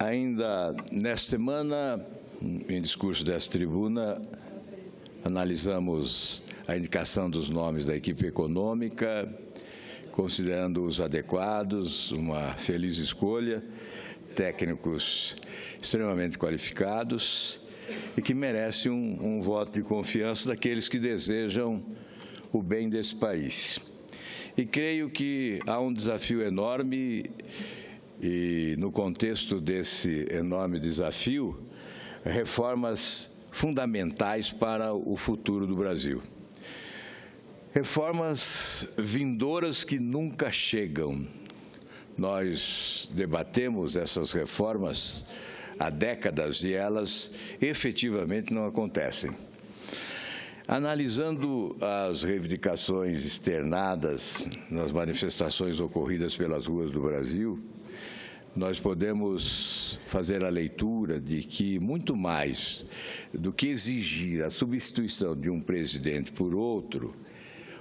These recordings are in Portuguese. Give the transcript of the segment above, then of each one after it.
Ainda nesta semana, em discurso desta tribuna, analisamos a indicação dos nomes da equipe econômica, considerando-os adequados, uma feliz escolha, técnicos extremamente qualificados e que merecem um voto de confiança daqueles que desejam o bem desse país. E creio que há um desafio enorme e, no contexto desse enorme desafio, reformas fundamentais para o futuro do Brasil. Reformas vindouras que nunca chegam. Nós debatemos essas reformas há décadas e elas efetivamente não acontecem. Analisando as reivindicações externadas nas manifestações ocorridas pelas ruas do Brasil, nós podemos fazer a leitura de que, muito mais do que exigir a substituição de um presidente por outro,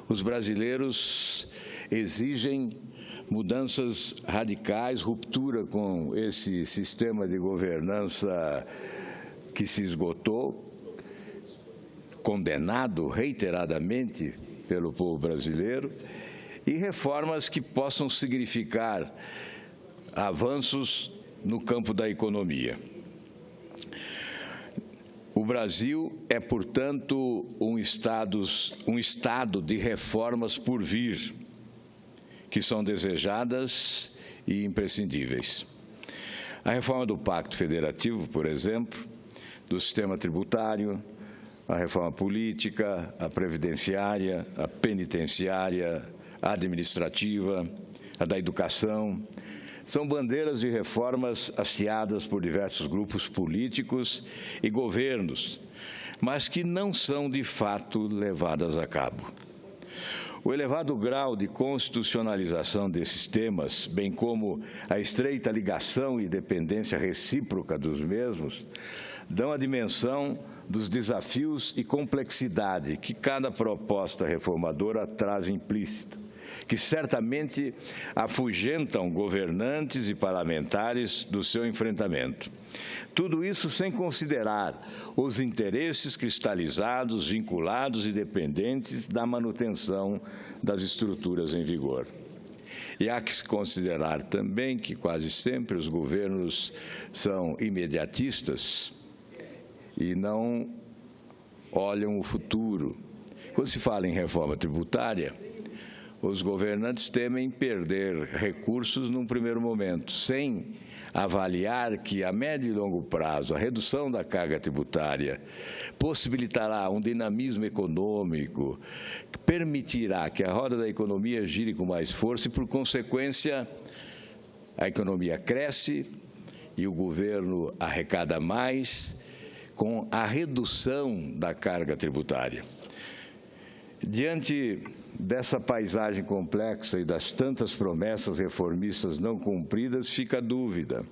os brasileiros exigem mudanças radicais, ruptura com esse sistema de governança que se esgotou, condenado reiteradamente pelo povo brasileiro, e reformas que possam significar avanços no campo da economia. O Brasil é, portanto, um estado de reformas por vir, que são desejadas e imprescindíveis. A reforma do Pacto Federativo, por exemplo, do sistema tributário, a reforma política, a previdenciária, a penitenciária, a administrativa, a da educação, são bandeiras de reformas hasteadas por diversos grupos políticos e governos, mas que não são, de fato, levadas a cabo. O elevado grau de constitucionalização desses temas, bem como a estreita ligação e dependência recíproca dos mesmos, dão a dimensão dos desafios e complexidade que cada proposta reformadora traz implícita, que certamente afugentam governantes e parlamentares do seu enfrentamento. Tudo isso sem considerar os interesses cristalizados, vinculados e dependentes da manutenção das estruturas em vigor. E há que se considerar também que quase sempre os governos são imediatistas e não olham o futuro. Quando se fala em reforma tributária, os governantes temem perder recursos num primeiro momento, sem avaliar que, a médio e longo prazo, a redução da carga tributária possibilitará um dinamismo econômico, que permitirá que a roda da economia gire com mais força e, por consequência, a economia cresce e o governo arrecada mais com a redução da carga tributária. Diante dessa paisagem complexa e das tantas promessas reformistas não cumpridas, fica a dúvida.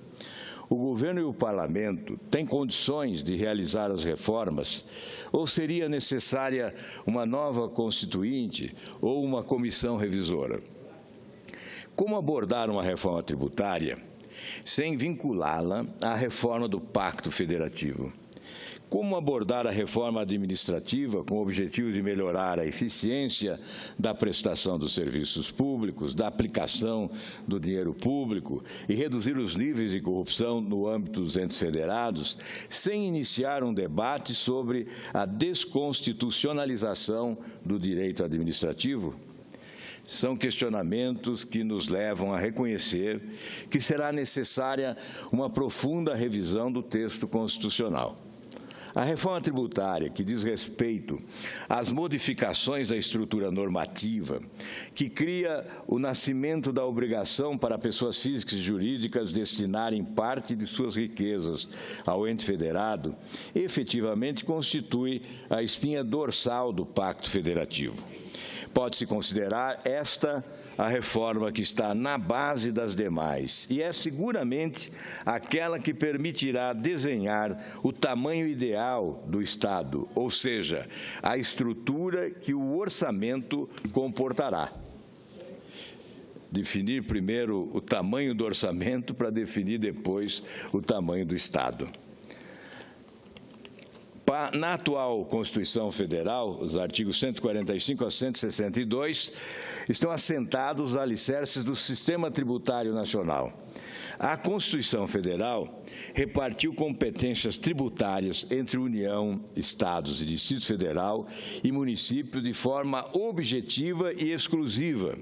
O governo e o parlamento têm condições de realizar as reformas ou seria necessária uma nova constituinte ou uma comissão revisora? Como abordar uma reforma tributária sem vinculá-la à reforma do Pacto Federativo? Como abordar a reforma administrativa com o objetivo de melhorar a eficiência da prestação dos serviços públicos, da aplicação do dinheiro público e reduzir os níveis de corrupção no âmbito dos entes federados, sem iniciar um debate sobre a desconstitucionalização do direito administrativo? São questionamentos que nos levam a reconhecer que será necessária uma profunda revisão do texto constitucional. A reforma tributária, que diz respeito às modificações da estrutura normativa, que cria o nascimento da obrigação para pessoas físicas e jurídicas destinarem parte de suas riquezas ao ente federado, efetivamente constitui a espinha dorsal do Pacto Federativo. Pode-se considerar esta a reforma que está na base das demais e é seguramente aquela que permitirá desenhar o tamanho ideal do Estado, ou seja, a estrutura que o orçamento comportará. definir primeiro o tamanho do orçamento para definir depois o tamanho do Estado. Na atual Constituição Federal, os artigos 145 a 162 estão assentados os alicerces do Sistema Tributário Nacional. A Constituição Federal repartiu competências tributárias entre União, Estados e Distrito Federal e municípios de forma objetiva e exclusiva.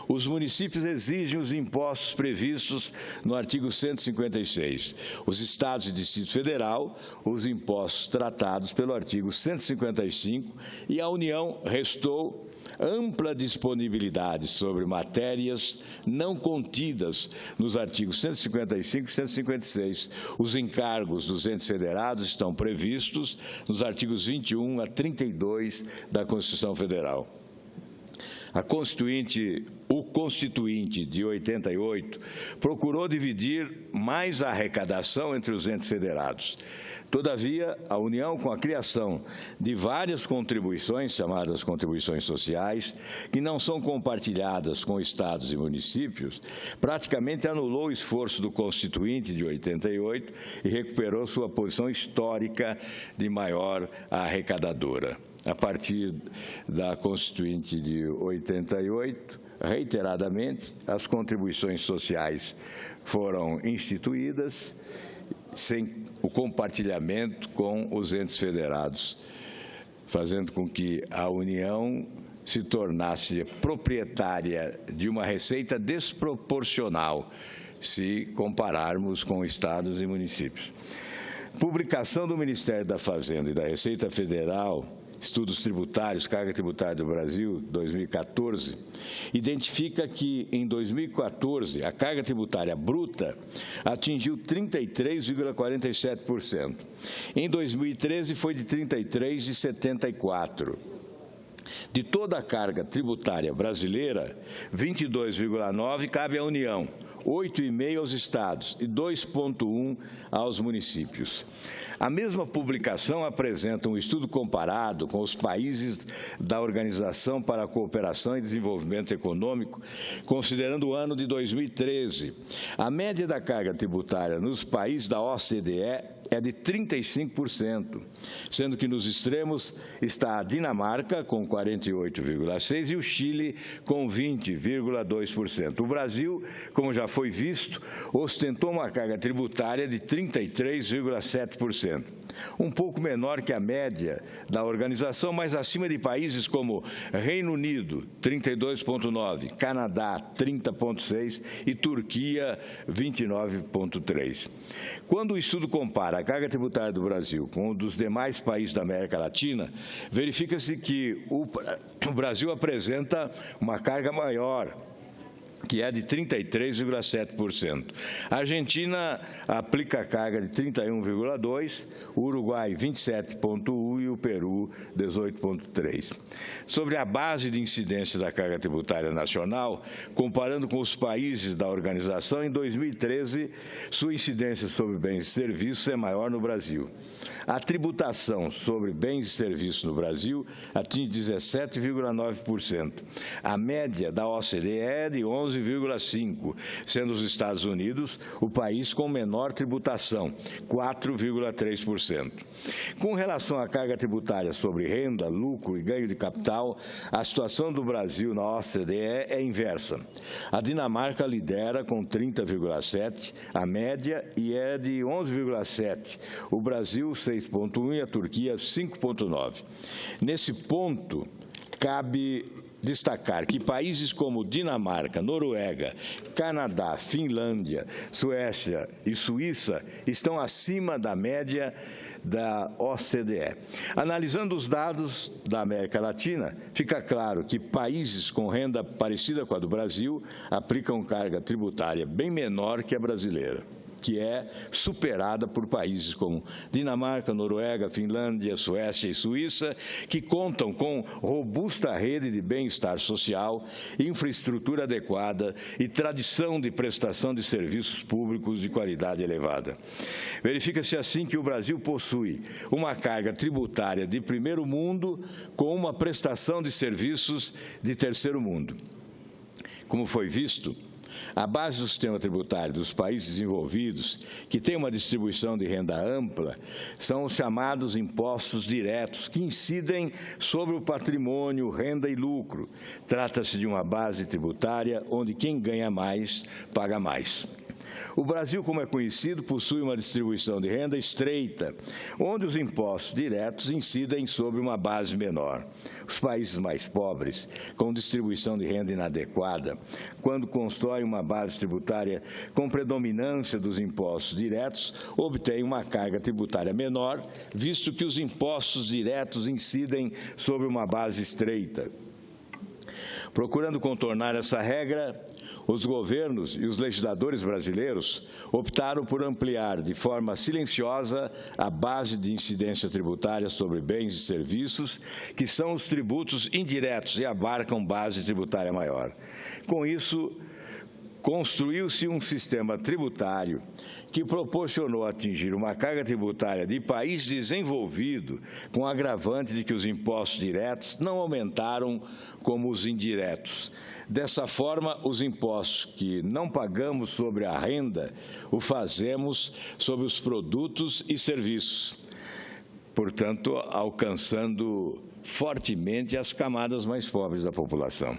Os municípios exigem os impostos previstos no artigo 156. Os Estados e Distrito Federal, os impostos tratados pelo artigo 155, e a União restou ampla disponibilidade sobre matérias não contidas nos artigos 155 e 156. Os encargos dos entes federados estão previstos nos artigos 21 a 32 da Constituição Federal. O Constituinte de 88 procurou dividir mais a arrecadação entre os entes federados. Todavia, a União, com a criação de várias contribuições, chamadas contribuições sociais, que não são compartilhadas com estados e municípios, praticamente anulou o esforço do Constituinte de 88 e recuperou sua posição histórica de maior arrecadadora. A partir da Constituinte de 88, reiteradamente, as contribuições sociais foram instituídas sem o compartilhamento com os entes federados, fazendo com que a União se tornasse proprietária de uma receita desproporcional, se compararmos com estados e municípios. Publicação do Ministério da Fazenda e da Receita Federal, Estudos Tributários, Carga Tributária do Brasil, 2014, identifica que, em 2014, a carga tributária bruta atingiu 33,47%. Em 2013, foi de 33,74%. De toda a carga tributária brasileira, 22,9% cabe à União, 8,5% aos estados e 2,1% aos municípios. A mesma publicação apresenta um estudo comparado com os países da Organização para a Cooperação e Desenvolvimento Econômico, considerando o ano de 2013. A média da carga tributária nos países da OCDE é de 35%, sendo que nos extremos está a Dinamarca, com 48,6%, e o Chile, com 20,2%. O Brasil, como já foi visto, ostentou uma carga tributária de 33,7%, um pouco menor que a média da organização, mas acima de países como Reino Unido, 32,9%, Canadá, 30,6% e Turquia, 29,3%. Quando o estudo compara a carga tributária do Brasil com o dos demais países da América Latina, verifica-se que o Brasil apresenta uma carga maior, que é de 33,7%. A Argentina aplica a carga de 31,2%, o Uruguai 27,1% e o Peru 18,3%. Sobre a base de incidência da carga tributária nacional, comparando com os países da organização, em 2013, sua incidência sobre bens e serviços é maior no Brasil. A tributação sobre bens e serviços no Brasil atinge 17,9%. A média da OCDE é de 11,5%, sendo os Estados Unidos o país com menor tributação, 4,3%. Com relação à carga tributária sobre renda, lucro e ganho de capital, a situação do Brasil na OCDE é inversa. A Dinamarca lidera com 30,7%, a média, e é de 11,7%. O Brasil, 6,1% e a Turquia, 5,9%. Nesse ponto, cabe destacar que países como Dinamarca, Noruega, Canadá, Finlândia, Suécia e Suíça estão acima da média da OCDE. Analisando os dados da América Latina, fica claro que países com renda parecida com a do Brasil aplicam carga tributária bem menor que a brasileira, que é superada por países como Dinamarca, Noruega, Finlândia, Suécia e Suíça, que contam com robusta rede de bem-estar social, infraestrutura adequada e tradição de prestação de serviços públicos de qualidade elevada. Verifica-se assim que o Brasil possui uma carga tributária de primeiro mundo com uma prestação de serviços de terceiro mundo. Como foi visto, a base do sistema tributário dos países desenvolvidos, que tem uma distribuição de renda ampla, são os chamados impostos diretos, que incidem sobre o patrimônio, renda e lucro. Trata-se de uma base tributária onde quem ganha mais, paga mais. O Brasil, como é conhecido, possui uma distribuição de renda estreita, onde os impostos diretos incidem sobre uma base menor. Os países mais pobres, com distribuição de renda inadequada, quando constroem uma base tributária com predominância dos impostos diretos, obtêm uma carga tributária menor, visto que os impostos diretos incidem sobre uma base estreita. Procurando contornar essa regra, os governos e os legisladores brasileiros optaram por ampliar de forma silenciosa a base de incidência tributária sobre bens e serviços, que são os tributos indiretos e abarcam base tributária maior. Com isso, construiu-se um sistema tributário que proporcionou atingir uma carga tributária de país desenvolvido, com agravante de que os impostos diretos não aumentaram como os indiretos. Dessa forma, os impostos que não pagamos sobre a renda, o fazemos sobre os produtos e serviços, portanto, alcançando fortemente as camadas mais pobres da população.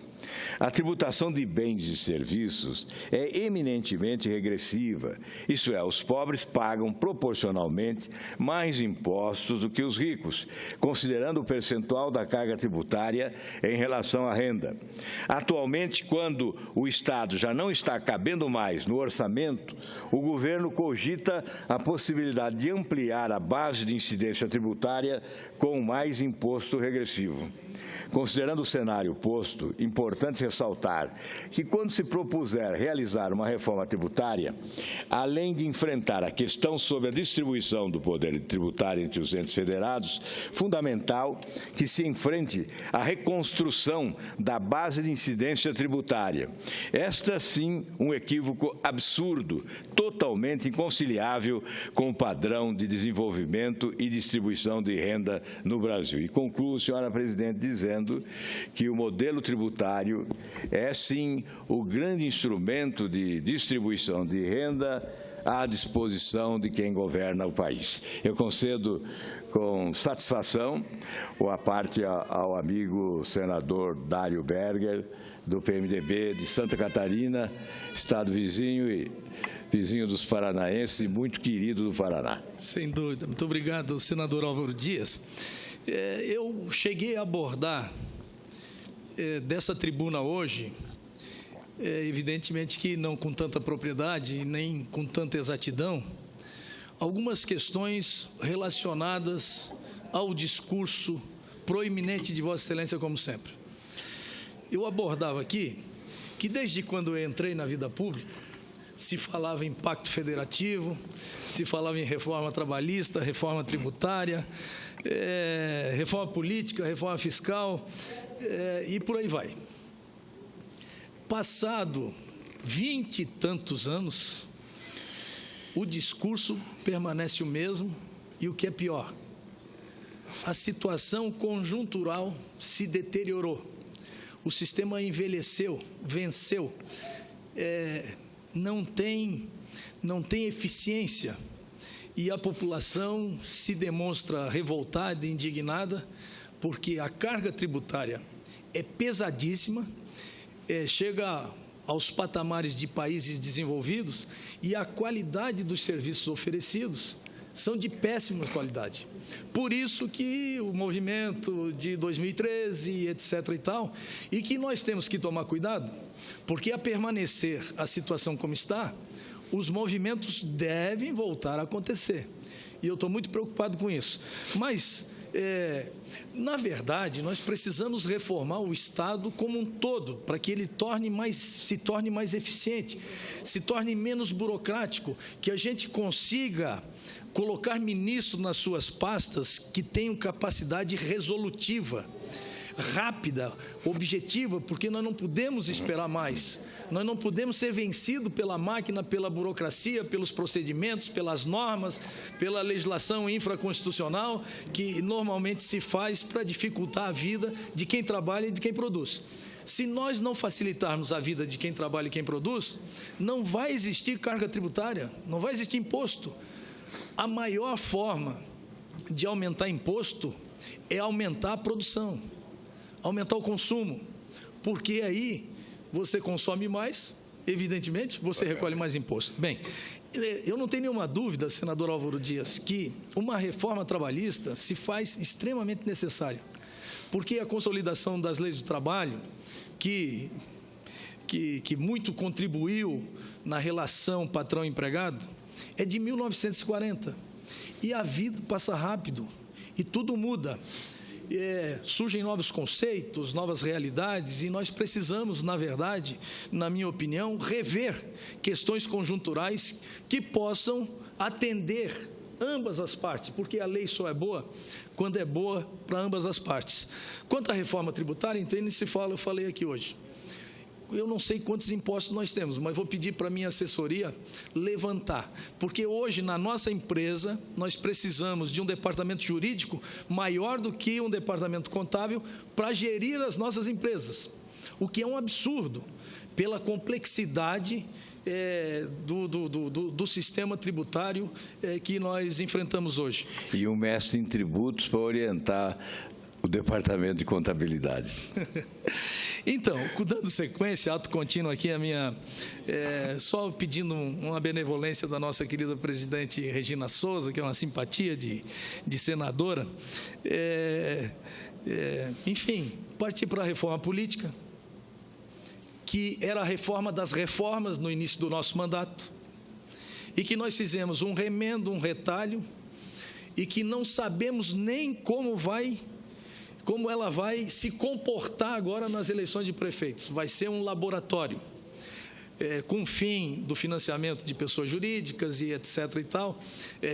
A tributação de bens e serviços é eminentemente regressiva, isto é, os pobres pagam proporcionalmente mais impostos do que os ricos, considerando o percentual da carga tributária em relação à renda. Atualmente, quando o Estado já não está cabendo mais no orçamento, o governo cogita a possibilidade de ampliar a base de incidência tributária com mais imposto regressivo. Considerando o cenário posto, importante ressaltar que, quando se propuser realizar uma reforma tributária, além de enfrentar a questão sobre a distribuição do poder tributário entre os entes federados, fundamental que se enfrente a reconstrução da base de incidência tributária. Esta, sim, um equívoco absurdo, totalmente inconciliável com o padrão de desenvolvimento e distribuição de renda no Brasil. E concluo, senhora presidente, dizendo que o modelo tributário é, sim, o grande instrumento de distribuição de renda à disposição de quem governa o país. Eu concedo com satisfação a parte ao amigo senador Dário Berger, do PMDB de Santa Catarina, estado vizinho e vizinho dos paranaenses, muito querido do Paraná. Sem dúvida. Muito obrigado, senador Álvaro Dias. Eu cheguei a abordar dessa tribuna hoje, evidentemente que não com tanta propriedade e nem com tanta exatidão, algumas questões relacionadas ao discurso proeminente de Vossa Excelência, como sempre. Eu abordava aqui que, desde quando eu entrei na vida pública, se falava em pacto federativo, se falava em reforma trabalhista, reforma tributária, reforma política, reforma fiscal, e por aí vai. Passado 20 e tantos anos, o discurso permanece o mesmo e, o que é pior, a situação conjuntural se deteriorou. O sistema envelheceu, venceu, não tem eficiência, e a população se demonstra revoltada e indignada porque a carga tributária é pesadíssima, chega aos patamares de países desenvolvidos, e a qualidade dos serviços oferecidos são de péssima qualidade. Por isso que o movimento de 2013, etc. e tal, e que nós temos que tomar cuidado, porque a permanecer a situação como está, os movimentos devem voltar a acontecer. E eu estou muito preocupado com isso. Mas, na verdade, nós precisamos reformar o Estado como um todo, para que ele se torne mais eficiente, se torne menos burocrático, que a gente consiga colocar ministros nas suas pastas que tenham capacidade resolutiva, rápida, objetiva, porque nós não podemos esperar mais. Nós não podemos ser vencidos pela máquina, pela burocracia, pelos procedimentos, pelas normas, pela legislação infraconstitucional, que normalmente se faz para dificultar a vida de quem trabalha e de quem produz. Se nós não facilitarmos a vida de quem trabalha e quem produz, não vai existir carga tributária, não vai existir imposto. A maior forma de aumentar imposto é aumentar a produção, aumentar o consumo, porque aí você consome mais, evidentemente, você recolhe mais imposto. Bem, eu não tenho nenhuma dúvida, senador Álvaro Dias, que uma reforma trabalhista se faz extremamente necessária, porque a consolidação das leis do trabalho, que muito contribuiu na relação patrão-empregado, é de 1940. E a vida passa rápido e tudo muda. Surgem novos conceitos, novas realidades, e nós precisamos, na verdade, na minha opinião, rever questões conjunturais que possam atender ambas as partes, porque a lei só é boa quando é boa para ambas as partes. Quanto à reforma tributária, entende-se, eu falei aqui hoje. Eu não sei quantos impostos nós temos, mas vou pedir para a minha assessoria levantar, porque hoje na nossa empresa nós precisamos de um departamento jurídico maior do que um departamento contábil para gerir as nossas empresas, o que é um absurdo pela complexidade do sistema tributário que nós enfrentamos hoje. E um mestre em tributos para orientar o departamento de contabilidade. Então, dando sequência, ato contínuo aqui, a minha, só pedindo uma benevolência da nossa querida presidente Regina Souza, que é uma simpatia de senadora, enfim, partir para a reforma política, que era a reforma das reformas no início do nosso mandato, e que nós fizemos um remendo, um retalho, e que não sabemos nem como ela vai se comportar agora nas eleições de prefeitos. Vai ser um laboratório, com o fim do financiamento de pessoas jurídicas e etc. e tal,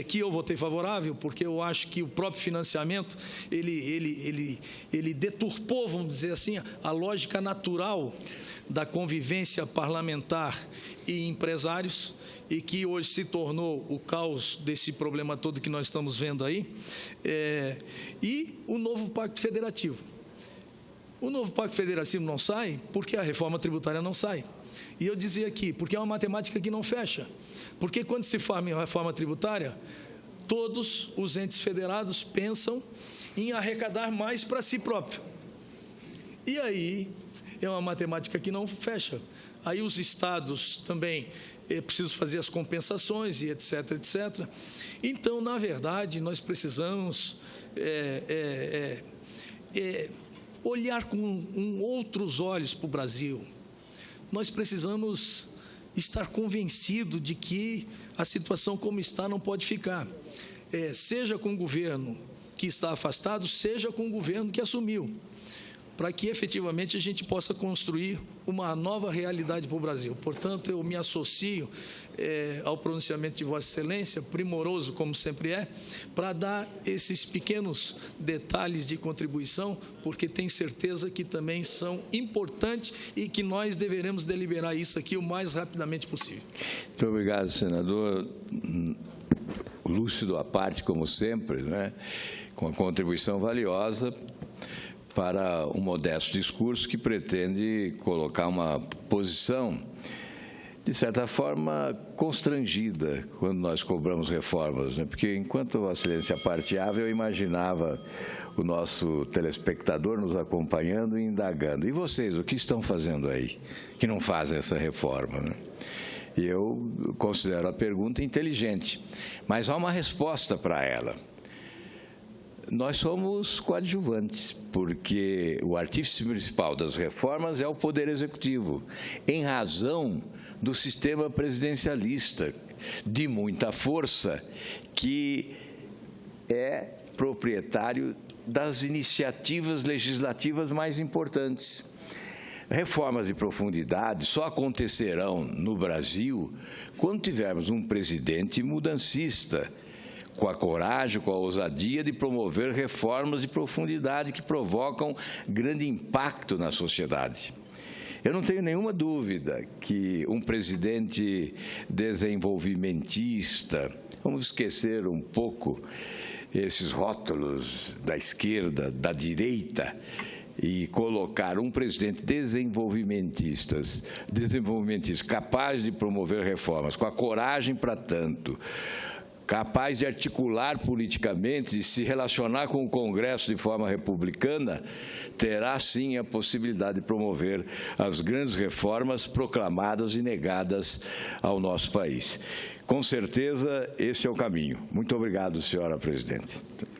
que eu votei favorável, porque eu acho que o próprio financiamento, ele deturpou, vamos dizer assim, a lógica natural da convivência parlamentar e empresários, e que hoje se tornou o caos desse problema todo que nós estamos vendo aí, e o novo Pacto Federativo. O novo Pacto Federativo não sai porque a reforma tributária não sai. E eu dizia aqui, porque é uma matemática que não fecha. Porque quando se fala em reforma tributária, todos os entes federados pensam em arrecadar mais para si próprio. E aí é uma matemática que não fecha. Aí os estados também precisam fazer as compensações e etc, etc. Então, na verdade, nós precisamos olhar com outros olhos para o Brasil. Nós precisamos estar convencidos de que a situação como está não pode ficar. Seja com o governo que está afastado, seja com o governo que assumiu, para que efetivamente a gente possa construir uma nova realidade para o Brasil. Portanto, eu me associo ao pronunciamento de Vossa Excelência, primoroso como sempre é, para dar esses pequenos detalhes de contribuição, porque tenho certeza que também são importantes e que nós deveremos deliberar isso aqui o mais rapidamente possível. Muito obrigado, senador. Lúcido à parte, como sempre, né? Com a contribuição valiosa para um modesto discurso que pretende colocar uma posição, de certa forma, constrangida quando nós cobramos reformas, né? Porque enquanto Vossa Excelência parteava, eu imaginava o nosso telespectador nos acompanhando e indagando. E vocês, o que estão fazendo aí que não fazem essa reforma, né? E eu considero a pergunta inteligente, mas há uma resposta para ela. Nós somos coadjuvantes, porque o artífice principal das reformas é o Poder Executivo, em razão do sistema presidencialista de muita força, que é proprietário das iniciativas legislativas mais importantes. Reformas de profundidade só acontecerão no Brasil quando tivermos um presidente mudancista, com a coragem, com a ousadia de promover reformas de profundidade que provocam grande impacto na sociedade. Eu não tenho nenhuma dúvida que um presidente desenvolvimentista, vamos esquecer um pouco esses rótulos da esquerda, da direita, e colocar um presidente desenvolvimentista capaz de promover reformas, com a coragem para tanto, capaz de articular politicamente e se relacionar com o Congresso de forma republicana, terá sim a possibilidade de promover as grandes reformas proclamadas e negadas ao nosso país. Com certeza, esse é o caminho. Muito obrigado, senhora presidente.